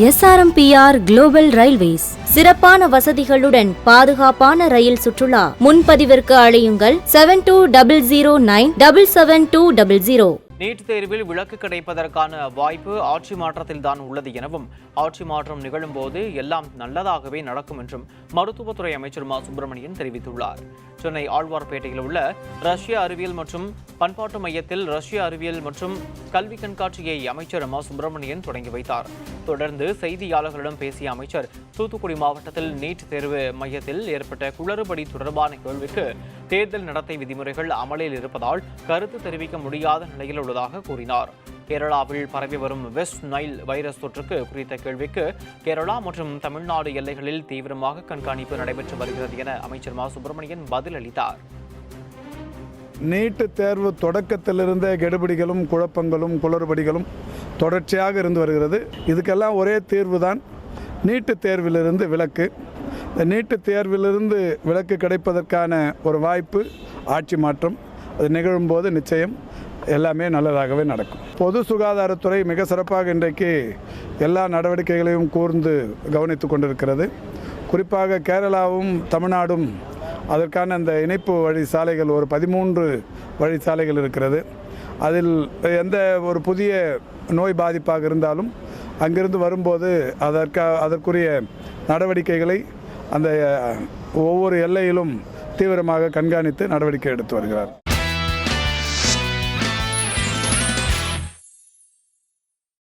SRMPR global railways சிறப்பான வசதிகளுடன் பாதுகாப்பான ரயில் சுற்றுலா. முன்பதிவிற்கு அழையுங்கள் 7209777200. நீட் தேர்வில் விலக்கு கிடைப்பதற்கான வாய்ப்பு ஆட்சி மாற்றத்தில்தான் உள்ளது எனவும் ஆட்சி மாற்றம் நிகழும் போது எல்லாம் நல்லதாகவே நடக்கும் என்றும் மருத்துவத்துறை அமைச்சர் மா சுப்பிரமணியன் தெரிவித்துள்ளார். சென்னை ஆழ்வார்பேட்டையில் உள்ள ரஷ்ய அறிவியல் மற்றும் பண்பாட்டு மையத்தில் ரஷ்ய அறிவியல் மற்றும் கல்வி கண்காட்சியை அமைச்சர் மா சுப்பிரமணியன் தொடங்கி வைத்தார். தொடர்ந்து செய்தியாளர்களிடம் பேசிய அமைச்சர் தூத்துக்குடி மாவட்டத்தில் நீட் தேர்வு மையத்தில் ஏற்பட்ட குளறுபடி தொடர்பான கேள்விக்கு தேர்தல் நடத்தை விதிமுறைகள் அமலில் இருப்பதால் கருத்து தெரிவிக்க முடியாத நிலையில் உள்ளதாக கூறினார். கேரளாவில் பரவி வரும் வெஸ்ட் நைல் வைரஸ் தொற்றுக்கு குறித்த கேள்விக்கு கேரளா மற்றும் தமிழ்நாடு எல்லைகளில் தீவிரமாக கண்காணிப்பு நடைபெற்று வருகிறது என அமைச்சர் மா சுப்பிரமணியன் பதிலளித்தார். நீட்டு தேர்வு தொடக்கத்திலிருந்த கெடுபிடிகளும் குழப்பங்களும் குளறுபடிகளும் தொடர்ச்சியாக இருந்து வருகிறது. இதுக்கெல்லாம் ஒரே தீர்வு தான் நீட்டு தேர்விலிருந்து விலக்கு. இந்த நீட்டு தேர்விலிருந்து விலக்கு கிடைப்பதற்கான ஒரு வாய்ப்பு ஆட்சி மாற்றம். அது நிகழும்போது நிச்சயம் எல்லாமே நல்லதாகவே நடக்கும். பொது சுகாதாரத்துறை மிக சிறப்பாக இன்றைக்கு எல்லா நடவடிக்கைகளையும் கூர்ந்து கவனித்து கொண்டிருக்கிறது. குறிப்பாக கேரளாவும் தமிழ்நாடும் அதற்கான அந்த இணைப்பு வழி சாலைகள் ஒரு 13 வழி சாலைகள் இருக்கிறது. அதில் எந்த ஒரு புதிய நோய் பாதிப்பாக இருந்தாலும் அங்கிருந்து வரும்போது அதற்குரிய நடவடிக்கைகளை அந்த ஒவ்வொரு எல்லையிலும் தீவிரமாக கண்காணித்து நடவடிக்கை எடுத்து வருகிறார்.